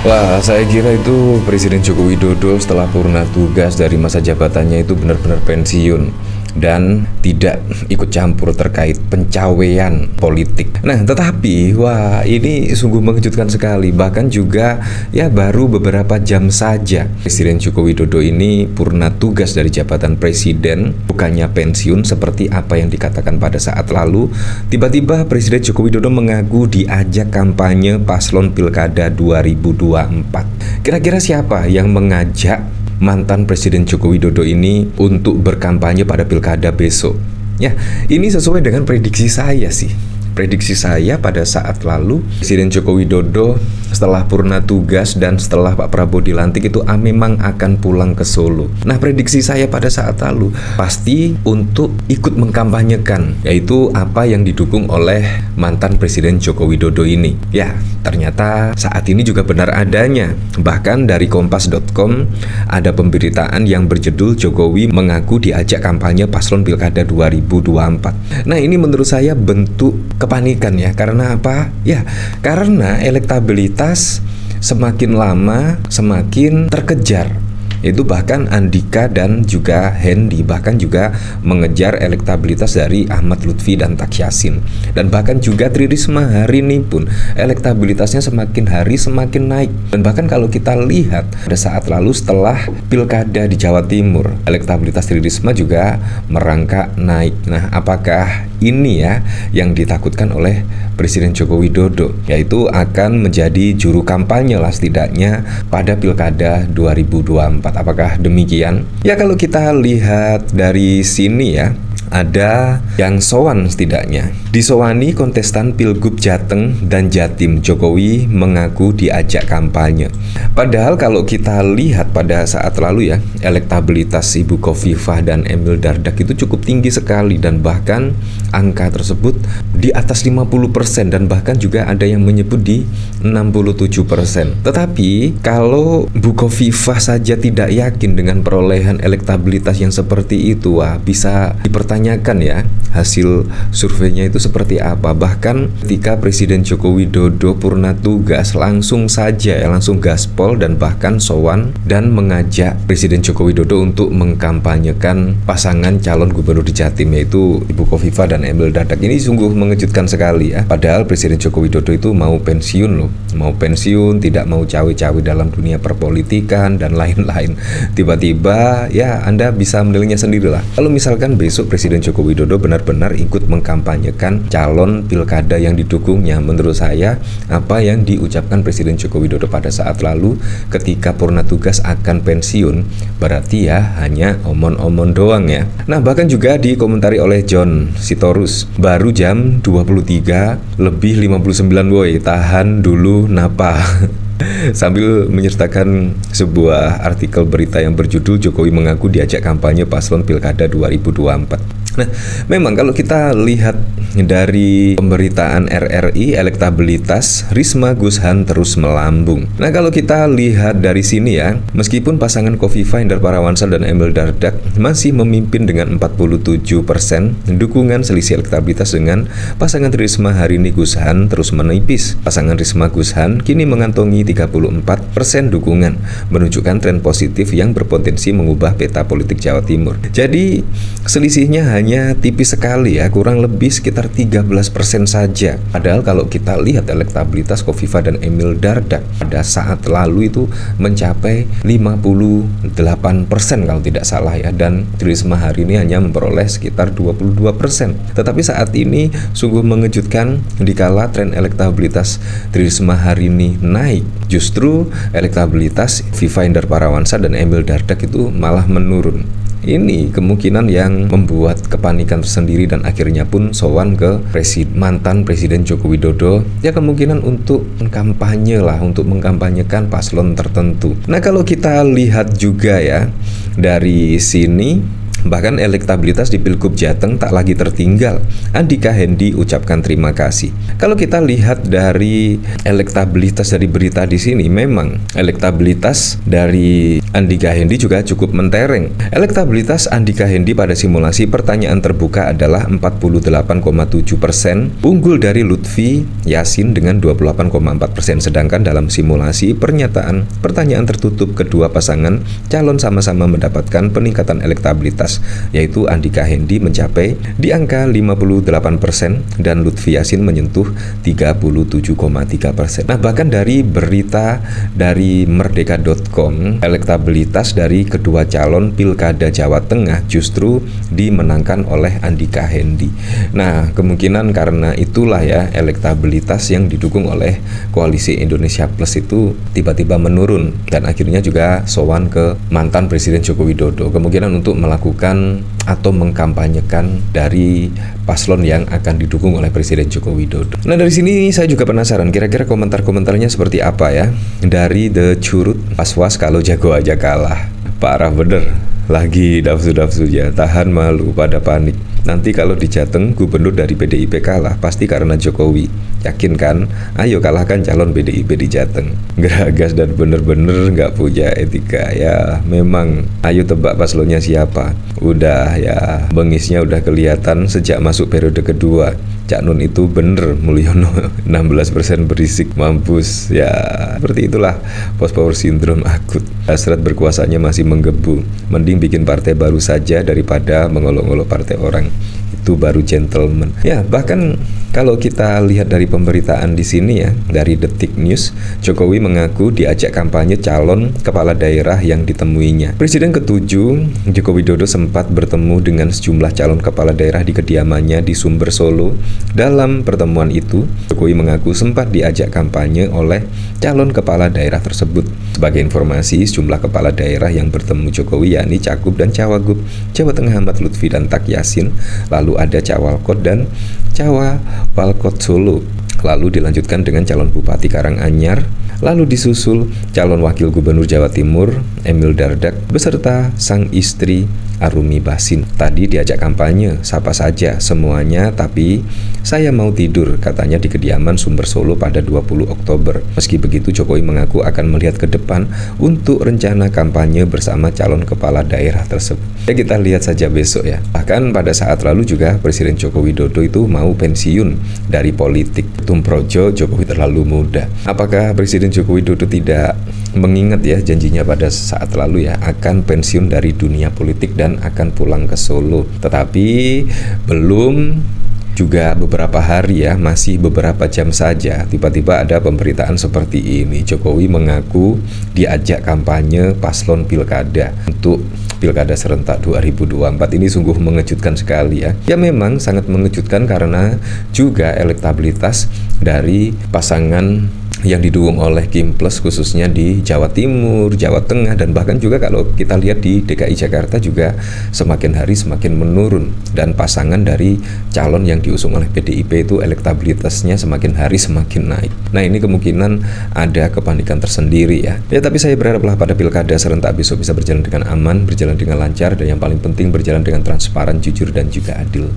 Wah, saya kira itu Presiden Joko Widodo setelah purna tugas dari masa jabatannya itu benar-benar pensiun dan tidak ikut campur terkait pencapaian politik. Nah, tetapi wah, ini sungguh mengejutkan sekali. Bahkan juga ya baru beberapa jam saja Presiden Joko Widodo ini purna tugas dari jabatan presiden, bukannya pensiun seperti apa yang dikatakan pada saat lalu. Tiba-tiba Presiden Joko Widodo mengaku diajak kampanye paslon Pilkada 2024. Kira-kira siapa yang mengajak mantan Presiden Joko Widodo ini untuk berkampanye pada pilkada besok? Ya, ini sesuai dengan prediksi saya sih. Prediksi saya pada saat lalu Presiden Joko Widodo setelah purna tugas dan setelah Pak Prabowo dilantik itu memang akan pulang ke Solo. Nah, prediksi saya pada saat lalu pasti untuk ikut mengkampanyekan, yaitu apa yang didukung oleh mantan Presiden Joko Widodo ini. Ya, ternyata saat ini juga benar adanya. Bahkan dari kompas.com ada pemberitaan yang berjudul Jokowi mengaku diajak kampanye paslon Pilkada 2024. Nah, ini menurut saya bentuk kepanikan ya. Karena apa? Ya, karena elektabilitas semakin lama semakin terkejar. Itu bahkan Andika dan juga Hendy bahkan juga mengejar elektabilitas dari Ahmad Lutfi dan Tak Yassin. Dan bahkan juga Tri Risma hari ini pun elektabilitasnya semakin hari semakin naik. Dan bahkan kalau kita lihat pada saat lalu setelah pilkada di Jawa Timur, elektabilitas Tri Risma juga merangkak naik. Nah, apakah ini ya yang ditakutkan oleh Presiden Joko Widodo, yaitu akan menjadi juru kampanye lah setidaknya pada pilkada 2024. Apakah demikian? Ya, kalau kita lihat dari sini ya, ada yang sowan setidaknya. Disowani kontestan Pilgub Jateng dan Jatim, Jokowi mengaku diajak kampanye. Padahal kalau kita lihat pada saat lalu ya, elektabilitas Ibu Khofifah dan Emil Dardak itu cukup tinggi sekali, dan bahkan angka tersebut di atas 50% dan bahkan juga ada yang menyebut di 67%. Tetapi kalau Bu Khofifah saja tidak yakin dengan perolehan elektabilitas yang seperti itu, wah, bisa dipertanyakan ya hasil surveinya itu seperti apa. Bahkan ketika Presiden Joko Widodo purna tugas langsung saja ya, langsung gaspol dan bahkan sowan dan mengajak Presiden Joko Widodo untuk mengkampanyekan pasangan calon gubernur di Jatim, yaitu Ibu Khofifah dan Emil Dardak. Ini sungguh mengejutkan sekali ya. Padahal Presiden Joko Widodo itu mau pensiun loh, mau pensiun, tidak mau cawe-cawe dalam dunia perpolitikan dan lain-lain. Tiba-tiba ya Anda bisa menilainya sendirilah. Kalau misalkan besok Presiden Joko Widodo benar-benar ikut mengkampanyekan calon pilkada yang didukungnya, menurut saya apa yang diucapkan Presiden Joko Widodo pada saat lalu ketika purna tugas akan pensiun berarti ya hanya omon-omon doang ya. Nah, bahkan juga dikomentari oleh John Sitorus, baru jam 23:59 woi, tahan dulu napa. Sambil menyertakan sebuah artikel berita yang berjudul Jokowi mengaku diajak kampanye paslon Pilkada 2024. Nah, memang kalau kita lihat dari pemberitaan RRI, elektabilitas Risma Gushan terus melambung. Nah, kalau kita lihat dari sini ya, meskipun pasangan Khofifah Indar Parawansa dan Emil Dardak masih memimpin dengan 47%, dukungan selisih elektabilitas dengan pasangan Risma hari ini Gushan terus menipis. Pasangan Risma Gushan kini mengantongi 34% dukungan, menunjukkan tren positif yang berpotensi mengubah peta politik Jawa Timur. Jadi selisihnya hanya tipis sekali ya, kurang lebih sekitar 13% saja. Padahal kalau kita lihat elektabilitas Khofifah dan Emil Dardak pada saat lalu itu mencapai 58% kalau tidak salah ya, dan Tri Risma hari ini hanya memperoleh sekitar 22%. Tetapi saat ini sungguh mengejutkan dikala tren elektabilitas Tri Risma hari ini naik, justru elektabilitas Khofifah Indar Parawansa dan Emil Dardak itu malah menurun. Ini kemungkinan yang membuat kepanikan tersendiri dan akhirnya pun sowan ke mantan Presiden Joko Widodo ya, kemungkinan untuk kampanye lah, untuk mengkampanyekan paslon tertentu. Nah, kalau kita lihat juga ya dari sini Bahkan elektabilitas di Pilgub Jateng tak lagi tertinggal. Andika Hendy ucapkan terima kasih. Kalau kita lihat dari elektabilitas dari berita di sini, memang elektabilitas dari Andika Hendy juga cukup mentereng. Elektabilitas Andika Hendy pada simulasi pertanyaan terbuka adalah 48,7%, unggul dari Lutfi Yasin dengan 28,4%. Sedangkan dalam simulasi pertanyaan tertutup, kedua pasangan calon sama-sama mendapatkan peningkatan elektabilitas, yaitu Andika Hendy mencapai di angka 58% dan Lutfi Yasin menyentuh 37,3%. Nah, bahkan dari berita dari merdeka.com, elektabilitas dari kedua calon Pilkada Jawa Tengah justru dimenangkan oleh Andika Hendy. Nah, kemungkinan karena itulah ya, elektabilitas yang didukung oleh Koalisi Indonesia Plus itu tiba-tiba menurun dan akhirnya juga sowan ke mantan Presiden Joko Widodo, kemungkinan untuk melakukan atau mengkampanyekan dari paslon yang akan didukung oleh Presiden Joko Widodo. Nah, dari sini saya juga penasaran kira-kira komentar-komentarnya seperti apa ya dari The Curut. Was-was kalau jago aja kalah. Parah bener. Lagi nafsu-nafsunya, tahan malu pada panik. Nanti kalau di Jateng gubernur dari PDIP kalah pasti karena Jokowi. Yakin kan? Ayo kalahkan calon PDIP di Jateng. Geragas dan bener-bener nggak punya etika ya. Memang ayo tebak paslonnya siapa. Udah ya, bengisnya udah kelihatan sejak masuk periode kedua. Cak Nun itu bener Mulyono 16% berisik, mampus ya. Seperti itulah post power syndrome akut. Hasrat berkuasanya masih menggebu. Mending bikin partai baru saja daripada mengolok-olok partai orang. Itu baru gentleman. Ya, bahkan kalau kita lihat dari pemberitaan di sini ya, dari Detik News, Jokowi mengaku diajak kampanye calon kepala daerah yang ditemuinya. Presiden ke-7 Joko Widodo sempat bertemu dengan sejumlah calon kepala daerah di kediamannya di Sumber, Solo. Dalam pertemuan itu, Jokowi mengaku sempat diajak kampanye oleh calon kepala daerah tersebut. Sebagai informasi, sejumlah kepala daerah yang bertemu Jokowi yakni Cagup dan Cawagup Jawa Tengah Ahmad Lutfi dan Tak Yasin, lalu ada Cawalkot dan Cawalkot Solo, lalu dilanjutkan dengan calon Bupati Karanganyar, lalu disusul calon Wakil Gubernur Jawa Timur Emil Dardak beserta sang istri Arumi Basin. Tadi diajak kampanye, siapa saja, semuanya, tapi saya mau tidur, katanya di kediaman Sumber Solo pada 20 Oktober. Meski begitu, Jokowi mengaku akan melihat ke depan untuk rencana kampanye bersama calon kepala daerah tersebut. Ya, kita lihat saja besok ya. Bahkan pada saat lalu juga Presiden Joko Widodo itu mau pensiun dari politik. Tumprojo Jokowi terlalu muda. Apakah Presiden Joko Widodo tidak mengingat ya janjinya pada saat lalu ya akan pensiun dari dunia politik dan akan pulang ke Solo, tetapi belum juga beberapa hari ya, masih beberapa jam saja tiba-tiba ada pemberitaan seperti ini. Jokowi mengaku diajak kampanye paslon pilkada untuk Pilkada serentak 2024. Ini sungguh mengejutkan sekali ya. Ya, memang sangat mengejutkan karena juga elektabilitas dari pasangan yang didukung oleh Kim Plus khususnya di Jawa Timur, Jawa Tengah, dan bahkan juga kalau kita lihat di DKI Jakarta juga semakin hari semakin menurun, dan pasangan dari calon yang diusung oleh PDIP itu elektabilitasnya semakin hari semakin naik. Nah, ini kemungkinan ada kepanikan tersendiri ya. Ya, tapi saya berharaplah pada Pilkada serentak besok bisa berjalan dengan aman, berjalan dengan lancar, dan yang paling penting berjalan dengan transparan, jujur, dan juga adil.